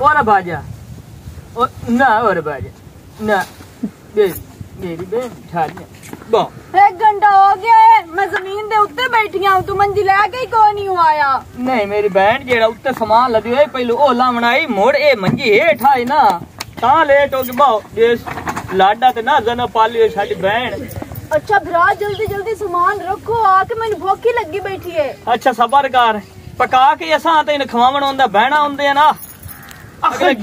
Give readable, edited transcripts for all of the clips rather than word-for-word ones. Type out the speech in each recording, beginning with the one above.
और बाजा और ना और बाजा ना मेरी बहन ठाड़ियां बो 1 घंटा हो गया है मैं जमीन दे उत्ते बैठी हूं तू मंजी लेके ही कोई नहीं आया। नहीं मेरी बहन जेड़ा उत्ते सामान लदी है पहले ओ लावणाई मोड़ ए मंजी हेठ आई ना ता लेट हो गई बो देस लाडा ते ना जन पालियो साडी बहन। अच्छा भरा जल्दी जल्दी सामान रखो आके मैंने भूखी लगी बैठी है। अच्छा सबर कर पका के असा तेन खवावण होंदा बहना होंदे ना अगले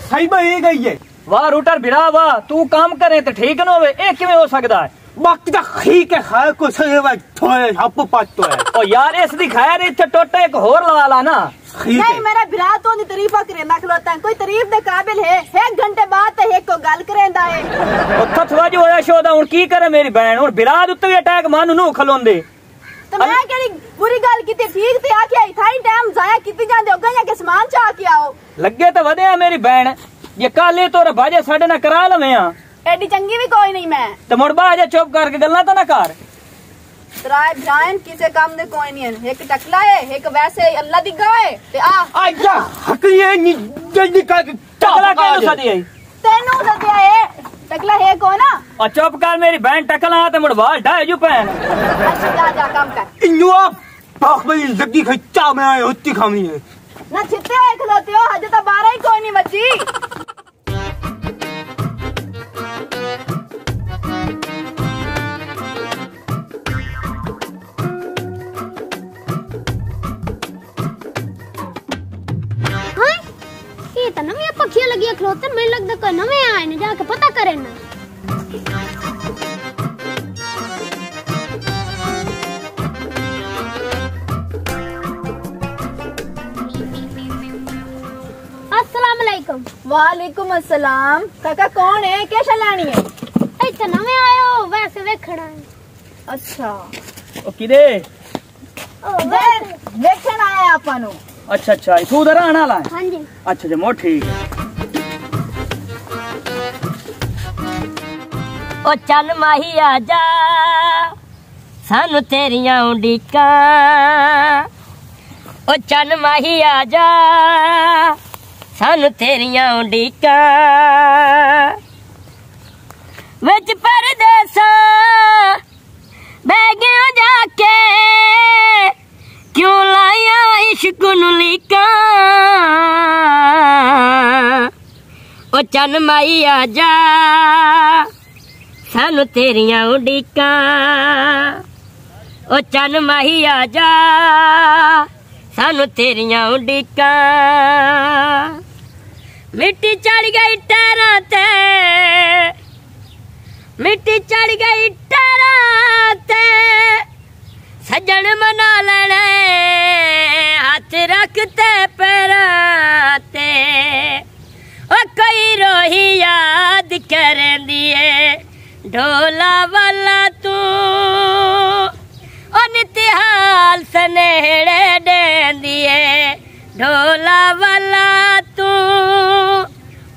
सही में ही गई है। वाह रूटर बिरा वाह तू काम करे तो ठीक न होवे ए किवें हो सकदा है वक्त दा ठीक है खाए को सही वा थोड़े हप पातो है ओ यार इस दी खैर इथे टोटा एक होर लगा ला ना नहीं मेरा बिरा तो नी तारीफा करे ना खलोता है कोई तारीफ दे काबिल है 1 घंटे बाद ते एक को गल करेंदा है ओ थथवा जो होया शोदा हुन की करे मेरी बहन हुन बिराद उत्ते अटैक मानू नु खलोंदे तो मैं केड़ी बुरी गल कीती ठीक ते आके आई थाई टाइम जाया कीती जांदे हो गया के सामान चा के आओ लगे तो वदे मेरी बहन ये काले तोर भाजे साडे ना करा लवे आ एडी चंगी भी कोई नहीं मैं तो मुड़ बाजे चुप करके गल्ला तो ना कर तराय भ्रायन किसे काम दे कोई नहीं है एक टकला है एक वैसे अल्लाह दी गाय ते आ जा हकलिए नी जल्दी का टकला केनु सदी आई तेनु सदी है टकला है को ना और चुप कर मेरी बहन टकला ते मुड़ बाल ढाए जू पहन अच्छा जा जा काम कर इन्नु आप पाख में जिंदगी खच्चा में आए होती खामी है ना छिते आए खलोते हो हजे तो 12 ही कोई नहीं बची। नवे पक्षियां लगी खलोते मैं लगदा कोई नवे आए ने जाके पता करे ना। अस्सलाम वालेकुम। वालेकुम अस्सलाम काका कौन है कैसा लानी है इथे नवे आए हो वैसे देखना है। अच्छा ओ किदे ओ देखन आया आपनो अच्छा अच्छा तू उधर आना ला हां जी अच्छा जमो ठीक ओ चल माही आजा सानू तेरियां उड़ीका ओ चल माही आजा सानू तेरियां उड़ीका विच परदेसा बैगियों जाके क्यों लाया इश्क नू लीका ओ चन माई आजा सानू तेरियां उड़ीका ओ चन माही आजा सानू तेरियां उड़ीका मिट्टी चढ़ गई टैरां ते मिट्टी चढ़ गई टैरां ते सजन मना लेने हाथ रखते पैरां ते ओ कोई रोही याद करदी है ढोला वाला तू ओ नित्याल सनेड़े देंदी है ढोला वाला तू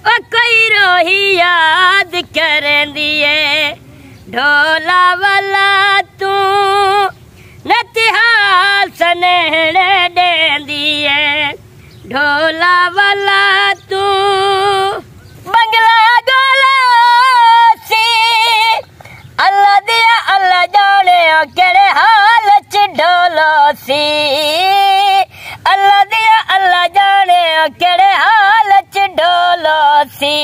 ओ कोई रोही याद करदी है ढोला वाला तू नित्याल सनेड़े देंदी है ढोला वाला तू बंगला गोला सी अल्लाह दिया अल्लाह जाने केड़े हाल च ढोलो सी अल्लाह दिया अल्लाह जाने केड़े हाल च ढोलो सी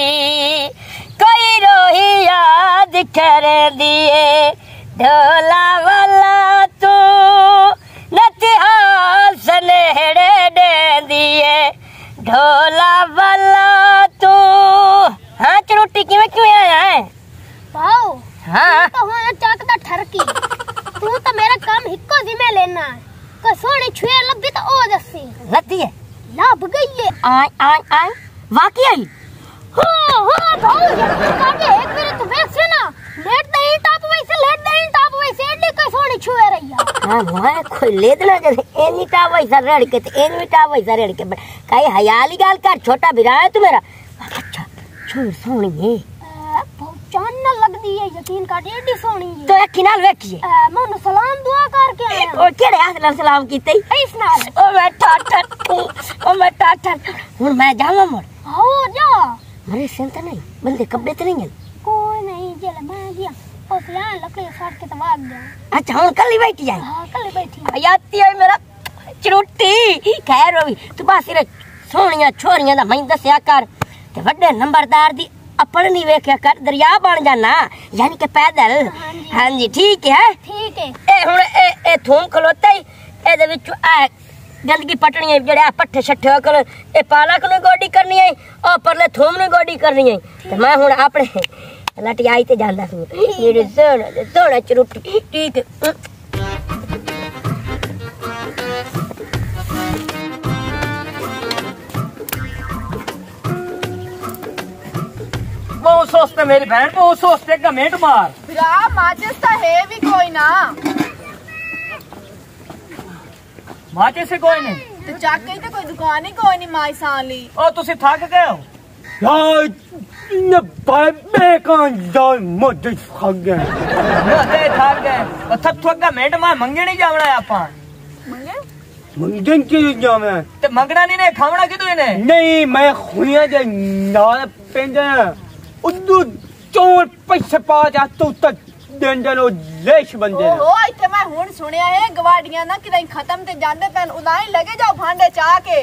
कोई रोही याद कर दिए ढोला वाला तू नित्याल सनेड़े देंदी है ढोला वाला तू। हाँ चरोटी किवें क्यों आया है पाओ हाँ तो होना चाहता ठरकी तू तो मेरा काम हिक्को जिम्मे लेना को सोनी छुए लब्बी तो ओ दसी लती है लब गई है आय आय आय वाकई आई हो भाऊ काके एक मिनट तो बैठ से ना लेट नहीं टॉप वैसे एडी कोई सोनी छुए रही है हां मैं कोई ले देना जैसे एनी टा वैसा रेड़ के एनी टा वैसा रेड़ के काई हयाली गाल कर छोटा बिरा है तू मेरा अच्छा छोर सोनी है पहचान न लगदी है यकीन कर एडी सोहनी है तो अखी नाल वेखिए मैं उन्हें सलाम दुआ करके आया ओ केड़े हाथ नाल सलाम कीते इस नाल ओ मैं टाटा हुन मैं जावां मोड़ हो जा मरे सेंट नहीं बंदे कपड़े तो नहीं है कोई नहीं जेल मैं गया ओ यार लकड़ी साट के तो भाग गया अच्छा हुन कल ही बैठी जाए हां कल बैठी याती है मेरा चरुटी खैर होवी तू बस रे सोहणियां छोरियां दा मैं दस्या कर ते वड्डे नंबरदार दी अपड़ नहीं वेख्या कर दरिया बन जाना यानी कि पैदल हां जी ठीक है ए हुन ए थूम खलोता ही एदे विच आ गंदगी पटनी जेड़े पट्ठे छट्ठे अकल ए पालक नु गोडी करनी है ओ परले थूम नु गोडी करनी है ते मैं हुन अपने लटियाई ते जांदा हूं ये सोना चरुटी ठीक है बहुत सोचते मेरी बहन बहुत सोचते कमेंट मार भरा माचिस तो है भी कोई ना माचिस से कोई नहीं तो जाके तो कोई दुकान ही कोई नहीं माई साली ओ तुसी थक गए हो यार ने बाबे का जान मत खा गए मोदे थक गए ओ थक कमेंट मार मंगे नहीं जावना है आपा मंगे मंगन के जावे ते मंगना नहीं ने खावना किदो इने नहीं मैं खुया जे नाल पेंदे उदू चोर पैसे पा जा तू तक देंदनो लेश बंदे ओ इथे मैं हुन सुनिया है गवाडियां ना कि खत्म ते जांदे पेन उदाई लगे जाओ भांडे चा के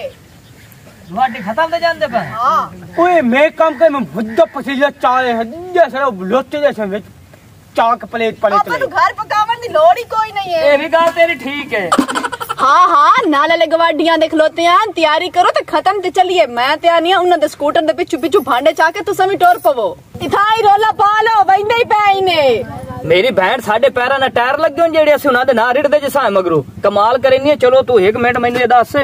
वाटी खत्म ते जांदे पे हां ओए मैं काम कर मैं बुद्धा पसीला चाले जैसे लोटे जैसे में चाक प्लेट पड़े आपन तो घर पकावन दी लोड़ ही कोई नहीं है ए भी गल तेरी ठीक है हाँ हाँ नाले गवाडियां देख लोते हैं तैयारी करो तो खत्म ते चलिए मैं तैयार नहीं हूं उन्हें स्कूटर दे पिछू पिछू भांडे चाके तो समी टोर पवो इथाई रोला पा लो बंदे ही पे ने मेरी बहन साडे पैरां ना टायर लगे होन जेड़े असि उना दे ना रिड़दे जिसा मगरू कमाल करनी है चलो तू एक मिनट मैनू दस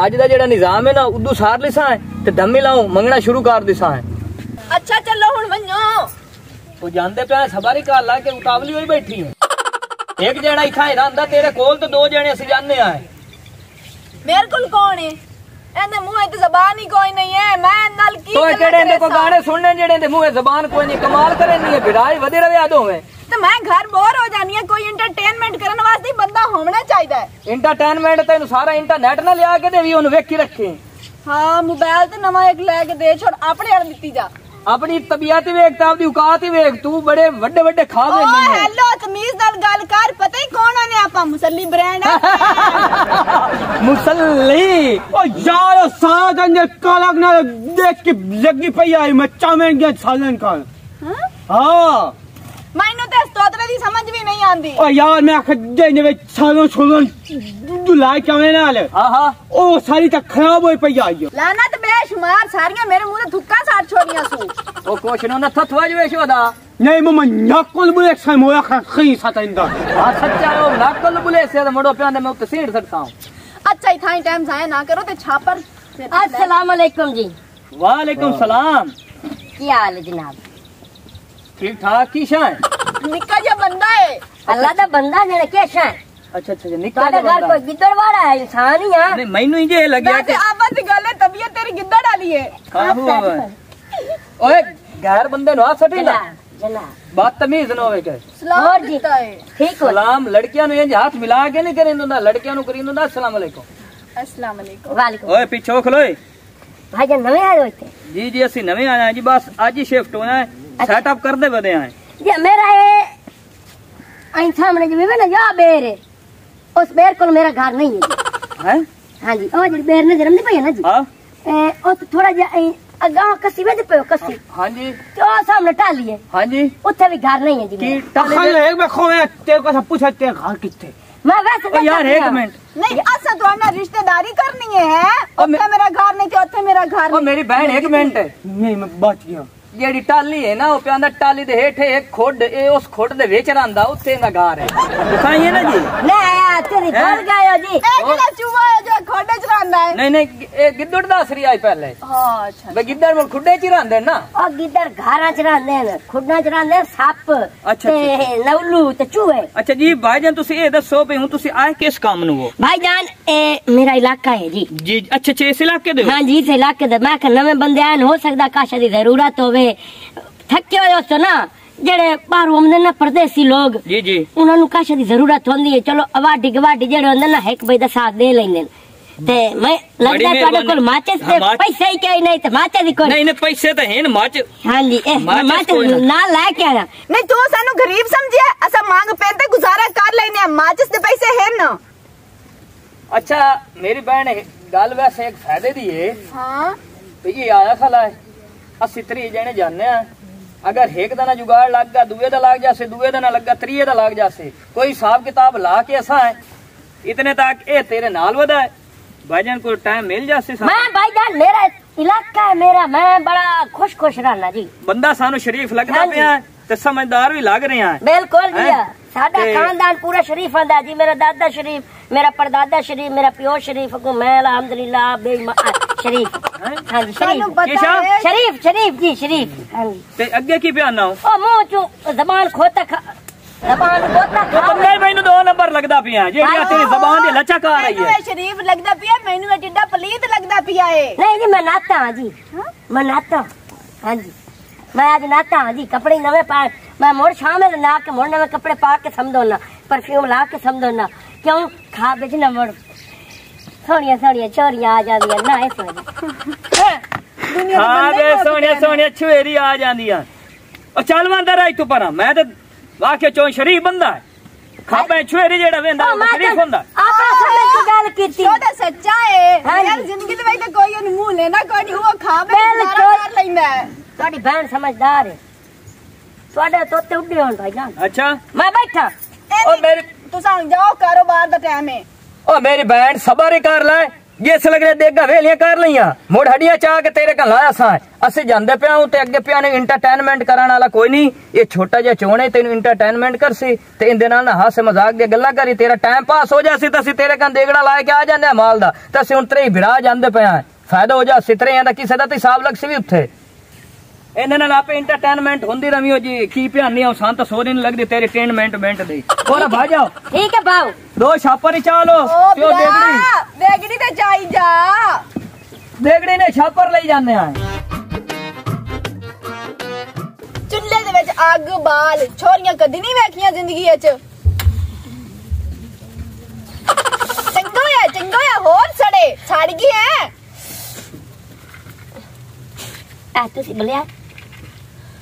आज दा जेड़ा निजाम है ना उदू सार लिसा है ते दमी लाऊं मंगना शुरू कर दिसा है अच्छा चलो हुन वन्नो तू जानदे पे सवारी का ला के उतावली होई बैठी है एक जना इथा रंदा तेरे कोल तो दो जने असि जाने आए मेरे कोल कौन है एने मुंह ते जबान ही कोई नहीं है मैं नल की तो केड़े ने को गाने सुनने जेड़े दे मुंह जबान कोई नहीं कमाल करे नहीं है भिड़ाई वधे रवे आदो में तो मैं घर बोर हो जानी है कोई एंटरटेनमेंट करने वास्ते बंदा होना चाहिए एंटरटेनमेंट तेन सारा इंटरनेट ना लिया के देवी ओनु वेखी रखे हाँ मोबाइल ते नवा एक लेके दे छोड़ अपने अड़ दित्ती जा अपनी तबीयत वेख ता अपनी औकात ही वेख तू बड़े वड्डे वड्डे खा ओ लेनी है हेलो तमीज नाल गल कर पता ही कौन ने आपा मुसल्ली ब्रांड है मुसल्ली ओ यार सारा दिन कालक ना देख के लगी पई आई मैं चामेन के सालन का हां मैनू ते स्तोत्र दी समझ भी नहीं आंदी ओ यार मैं खड्डे ने सालों सोलन दुलाई चामेन नाल हां हां ओ सारी तक खराब होई पई आई लानत बेशुमार सारियां मेरे मुंह ते थुक्का साट छोड़ियां सू ओ कोशनो न थथवा जवे शोदा नहीं मम्मा नकल बुले से मोया खई सातंदा आ सच्चा ओ नकल बुले से मड़ो प्याने मैं उते सीढ़ सकता हूं अच्छा इथाई टाइम जाया ना करो ते छापर अस्सलाम वालेकुम जी वालेकुम सलाम की हाल है जनाब ठीक ठाक की शान निक्का जा बंदा है अल्लाह दा बंदा ने के शान अच्छा अच्छा निकल तारे घर कोई गिद्दड़ वाला है इंसान ही है नहीं मैनू ही जे लग गया वैसे आपस दी गल है तबीयत तेरी गिद्दा डाली है ओए गैर बंदे नो सटी ना जनाब बात तमीज न होवे के सलाम और जी दिता है ठीक हो सलाम लड़कियां नु इंज हाथ मिला के नहीं करेंदा लड़कियां नु करिंदा अस्सलाम वालेकुम अस्सलाम वालेकुम वालेकुम ओए पीछे खलोए भाईजान नवे आए हो थे जी जी असि नवे आए हैं जी बस आज ही शिफ्ट होना है सेटअप कर दे बदे आए ये मेरा ये आई सामने जो है ना जा बेर है उस बेर को मेरा घर नहीं है हैं हां जी ओ जी बेर ने जन्म नहीं पाया ना जी हां ओ तो थोड़ा जा अगा कसी में पे कसी हां जी तो सामने टाली है हां जी उथे भी घर नहीं है जी की मेरा। तखल एक में खोए तेरे को सब पूछा तेरे घर किथे मैं वैसे ओ यार एक मिनट नहीं असा तो ना रिश्तेदारी करनी है ओ ओथे मेरा घर नहीं थे ओथे मेरा घर ओ नहीं मेरी बहन एक मिनट नहीं मैं बच गया जेडी टाली है ना वो प्यांदा टाली दे हेठे एक खोड ए उस खोड दे विच रंदा उत्थे ना घर है दिखाइए ना जी नहीं आया तेरी भूल गए हो जी ए जेड़ा चूहा है जो खोडे च रहंदा है नहीं नहीं ए गिद्दड़ दा असरी आई पहले हां अच्छा वे गिद्दड़ में खुडे च रहंदे ना ओ गिद्दड़ घरां च रहंदे ने खुडना च रहंदे सप अच्छा, ते नवलू ते चूहे अच्छा जी भाईजान तुसी ए दसो पे हूं तुसी आए किस काम नु वो भाईजान ए मेरा इलाका है जी जी अच्छा अच्छा इस इलाके दे हाँ जी इस इलाके दे मैं नवे बंदे आए हो सकदा काशा दी जरूरत होवे थके हो तो ना जेड़े बाहर आंदे ना परदेसी लोग जी जी उन्हां नु काश दी जरूरत होंदी है। चलो अवाडी गवाडी जेड़े होंदे ना एक बजे दा साथ दे लेंदे ते मैं लगदा ਤੁਹਾਡੇ ਕੋਲ माचिस ते पैसे ही कहीं नहीं ते माचिस ही कोई नहीं पैसे तो हैं माच। हां जी माचिस ना ला के आना नहीं तू सानू गरीब समझिया असा मांग पेंते गुजारा कर लेने माचिस दे पैसे हैं ना। अच्छा मेरी बहन गल वैसे एक फायदे दी है। हां तो ये आया खला है 80 जने जाने अगर एक दा ना जुगाड़ लग गया दुए दा लग जासे दुए दा ना लगा त्रीए दा लग जासे कोई हिसाब किताब ला के ऐसा है इतने तक ए तेरे नाल वदा है भाईजान को टाइम मिल जासे। मैं भाईजान मेरा इलाका है मेरा मैं बड़ा खुश रहना जी। बंदा सानू शरीफ लगता पिया ते समझदार भी लग रहे हैं। बिल्कुल जी साडा खानदान पूरा शरीफ आंदा जी। मेरा दादा शरीफ मेरा परदादा शरीफ मेरा प्यो शरीफ को मैं अल्हम्दुलिल्लाह शरीफ। हां जी शरीफ शरीफ जी शरीफ। हां जी ते अगे की बयान ना ओ मुंह चो जबान खोता जबान खोता बंदे मैनू 2 नंबर लगदा पिया जेडी तेरी जबान दी लचक आ रही है। शरीफ लगदा पिया मैनू ए टिड्डा पलीत लगदा पिया है। नहीं जी मैं नाता हां जी मैं नाता हां जी मैं आज नाता हां जी कपड़े नवे पाए मैं मोड़ शामिल ना के मोड़ नवे कपड़े पा के समझो ना परफ्यूम ला के समझो ना क्यों खा बेच ना मोड़ सोनिया सोनिया चोरियां आ जांदियां ना ऐ हां बे सोनिया सोनिया छुएरी आ जांदियां ओ चल वंदर आई तू पर मैं ते वाके चो शरीफ बंदा है खापे छुएरी जेड़ा वेंदा शरीफ हुंदा आपा समझ की गल कीती ओ तो सच्चा है यार जिंदगी दे विच कोई ओनु मुंह लेना कोई वो खावे कर लेंदा है। ਤੁਹਾਡੀ बहन समझदार है ਤੁਹਾਡੇ ਤੋਤੇ ਉੱਡੇ ਹੋਣ ਭਾਈजान। अच्छा मैं बैठा ओ मेरी तू संग जाओ कारोबार दा टाइम है। ओ मेरी बहन सबर ही कर ले जिस लग रहे देगा वेलियां कर लिया मोड़ हड्डियां चाह के तेरे का लाया सा असि जांदे पिया ते अगे पिया ने इंटरटेनमेंट कराने वाला कोई नहीं ये छोटा जिहा चोणे तेन इंटरटेनमेंट करसी ते इंदे नाल ना हासे मजाक दी गल्लां करी तेरा टाइम पास हो जासी ते असि तेरे कन देगड़ा लाए के आ जांदे माल दा ते असि हुन तेरे भिड़ा जांदे पिया फायदा हो जा सितरे दा किसे दा ते हिसाब लग सी भी उत्थे इन्हां नाल आपे इंटरटेनमेंट हुंदी रवियो जी की पियानी आ सान तो सोरी नहीं लगदी तेरी टेनमेंट दी और भाई जाओ ठीक है बाऊ 2 छापर ही चालो त्यो देगड़ी ते जाई जा देगड़ी ने छापर ले जाने आ चुल्ले दे विच अग बाल छोरियां कदी नहीं वेखियां जिंदगी विच चंगा होर सड़े सड़ गई है आ तुसी बोलिया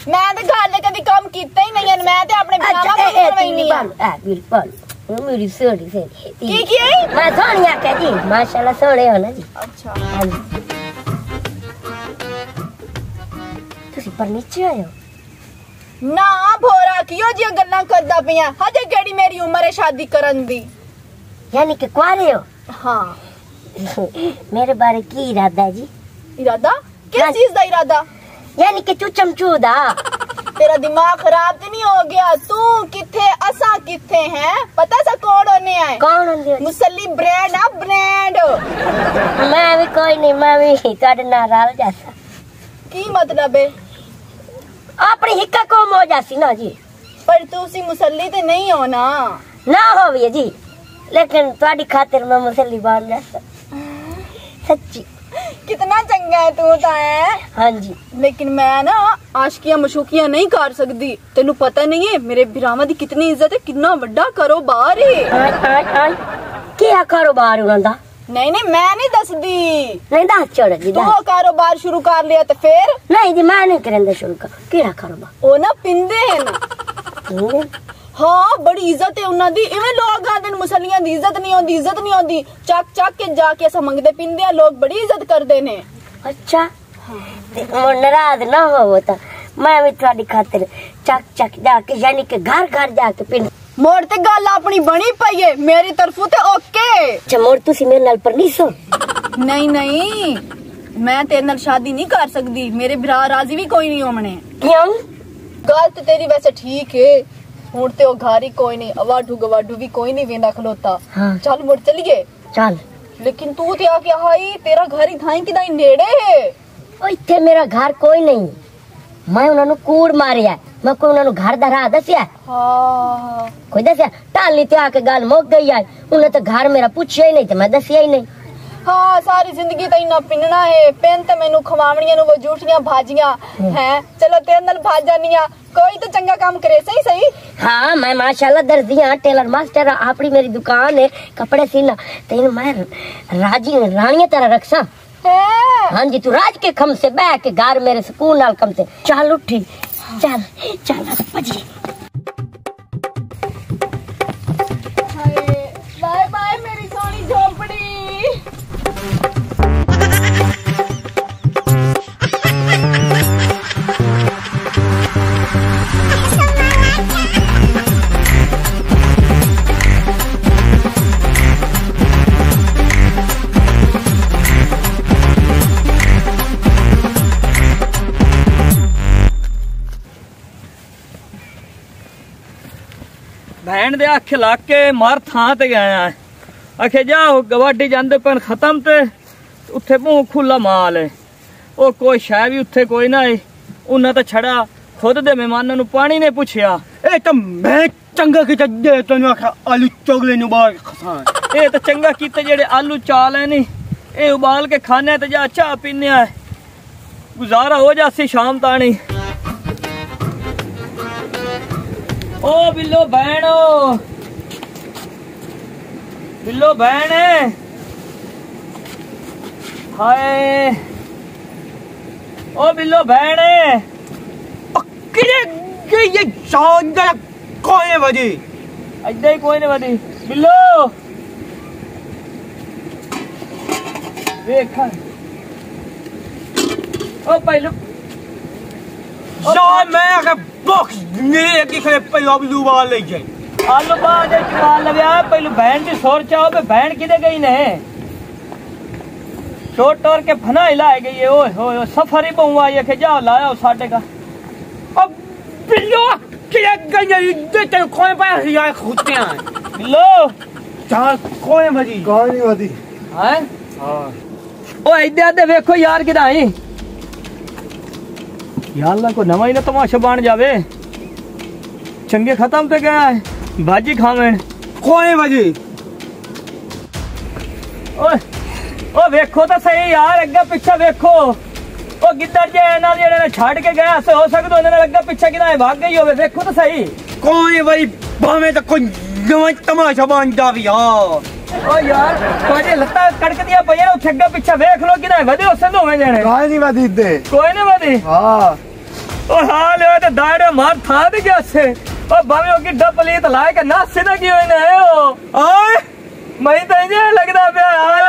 मैं तो घर ने कभी काम कीता ही नहीं है मैं तो अपने बियाह में करवाईनी है बिल्कुल मेरी सोड़ी से की मैं सोनिया के जी माशाल्लाह सोड़े हो ना जी। अच्छा हां जी तुसी पर नीचे आयो ना भोरा कियो जी गल्लां करदा पिया हजे केड़ी मेरी उम्र है शादी करन दी यानी कि कुआरे हो। हां मेरे बारे की इरादा जी इरादा किस चीज दा इरादा यानी कि तू चमचूदा तेरा दिमाग खराब तो नहीं हो गया तू किथे असा किथे हैं पता सा कौन होने आए कौन होंदे मुसल्ली ब्रांड आ ब्रांड मैं भी कोई नहीं मैं भी ਤੁਹਾਡੇ ਨਾਲ ਰਲ ਜਾਸਾ की मतलब है अपनी हिक्का कोम हो जासी ना जी पर तू सी मुसल्ली ते नहीं हो ना होवे जी लेकिन ਤੁਹਾਡੀ खातिर मैं मुसल्ली बन जासा सच्ची कितना चंगा है तू तो है। हाँ जी लेकिन मैं ना आशिकियां मशूकियां नहीं कर सकती तेनू पता नहीं है मेरे बिरामा दी कितनी इज्जत है कितना बड़ा कारोबार है क्या कारोबार उनदा नहीं मैं नहीं दसदी नहीं दस छोड़ जी तू कारोबार शुरू कर लिया तो फिर नहीं जी मैं नहीं करेंगे शुरू कर केड़ा कारोबार ओ ना पिंदे है ना हाँ बड़ी इज्जत है उन्हां दी इवें लोग आंदे ने मुसलियां दी इज्जत नहीं होंदी चक के जाके ऐसा मंगदे पिंदे लोग बड़ी इज्जत करदे ने। अच्छा ते नाराज ना हो तो मैं भी ਤੁਹਾਡੀ खातिर चक जाके यानी कि घर जाके पिंड मोड़ ते गल अपनी बनी पई है मेरी तरफों ते ओके। अच्छा मोड़ तुसी मेरे नाल परनीसो नहीं मैं तेरे नाल शादी नहीं कर सकदी मेरे भरा राजी भी कोई नहीं होमने। क्यों गल तो तेरी वैसे ठीक है हुण ते ओ घारी कोई नहीं अवाडू गवाडू भी कोई नहीं वेंदा खलोता। हाँ। चल मुड़ चलिए चल लेकिन तू ते आके हाई तेरा घर ही थाई किदाई नेड़े है ओ इथे मेरा घर कोई नहीं मैं उन्हां नु कूड़ मारिया मैं कोई उन्हां नु घर दा राह दसिया हां कोई दसिया टाली ते आके गल मुक गई है उन्हें तो घर मेरा पूछिया ही नहीं ते मैं दसिया ही नहीं हाँ सारी जिंदगी तो इना पिनना है पेन तो मैनू खवावणियां नु वो झूठियां भाजियां हैं चलो तेरे नाल भाज जानिया कोई तो चंगा काम करे सही सही। हाँ मैं माशाल्लाह दर्जी हाँ टेलर मास्टर अपनी मेरी दुकान है कपड़े सिला तेन मैं राजी रानी तरह रखसा। हाँ जी तू राज के खम से बैठ के घर मेरे सुकून नाल कम से चल उठी चल चल भजी। बाय बाय मेरी सोनी झोपड़ी। भैन दे आखे ला के मार थां ते गया है आखे जाओ गवाडी जांदे पन खत्म ते उत्थे मुंह खुला माल है ओ कोई शै भी उत्थे कोई ना है उन्हें तो छड़ा खुद दे मेहमानां नु पानी ने पूछया ए तो मैं चंगा की दे तन्नू आखा आलू चोगले नु बाहर खसा ए तो चंगा कीते जेड़े आलू चाल है नी ए उबाल के खाने ते जा चाह पीने है गुजारा हो जासी शाम ताणी। ओ बिल्लो बहन बिल्लो बहन हाय ओ बिल्लो बहन किने ये शानदार कोई बजी ऐदा ही कोई नहीं बदी बिल्लो देख ओ पहलू मैं अगर बॉक्स ने की खरे पहलू बाल ले जाए आलू बाज चुरान लग्या पहलू बहन की सोर चाहो पे बहन किदे गई ने शोर टोर के फना हिलाए गई है ओए होए सफर ही बहुआ ये के जाओ लाया साडे का अब बिल्लो किया गई देते कोई पास या खुदते हैं बिल्लो चाल कोई मजी कहानी वादी हैं हां ओ इधर आदे देखो यार किदाई यार अल्लाह को नवा ही ना तमाशा बन जावे चंगे खत्म पे गया है भाजी खावें कोई मजी ओए ओ देखो तो सही यार अग्गा पीछे देखो ओ गिद्दड़ जे ना जेड़े छाड़ के गया से हो सकदो ने अग्गा पीछे किना भाग गई होवे देखो तो सही कोई भाई भावे तो कोई नवा तमाशा बन जावी यार ओ यार कोई लत्ता कड़क दिया पई ना अग्गा पीछे देख लो किना वदे उसे दोवे जने कहानी वादी दे कोई नहीं वदी हां ओ हाल है तो दाड़े मार था दे गया से ओ भावे की डबली तो लाए के नास ना की होने है ओ ओए मैं तो ये लगदा पे हाल